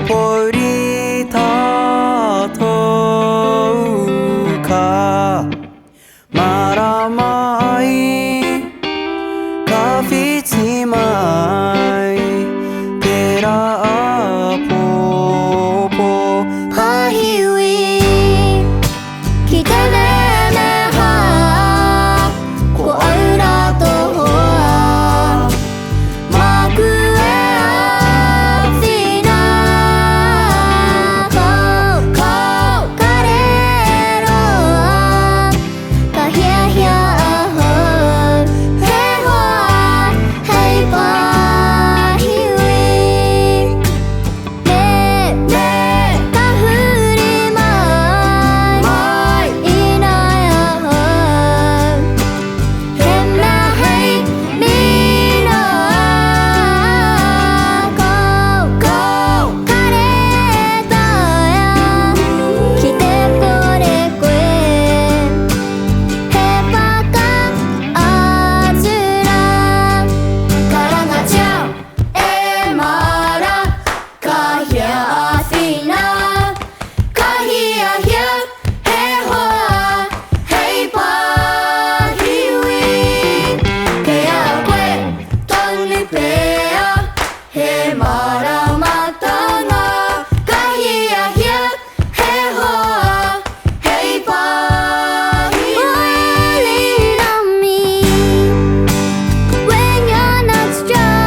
Polita touka maramai kafiti mai pera popo kahiwi kitane meha ko aura to hoa makue afina ko karero kahia hia ho he hoa hei pa hiwi me kahuri mai inaya ho hemna hei mina ko kareta ya kite kore koe he paka azura karanga chao emara kahia afina kahia hia he hoa hei pa hiwi ke akwe toni pea he mara matanga kahia hia he hoa hei pa hiwi lean on me when you're not strong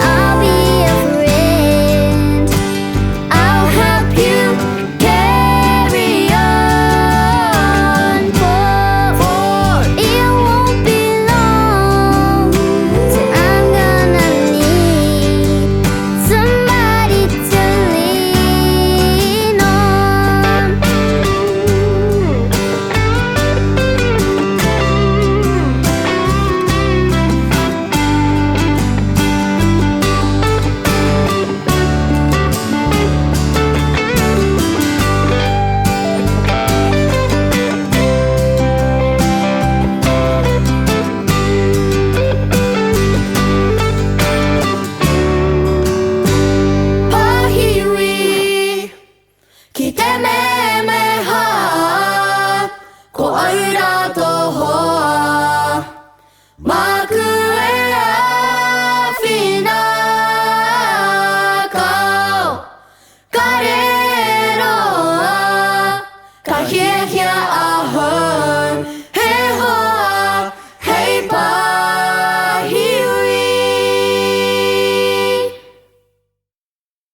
I'll be a friend I'll help you carry on for it won't be long till I'm gonna need somebody to lean on. Pahiwi, kite meme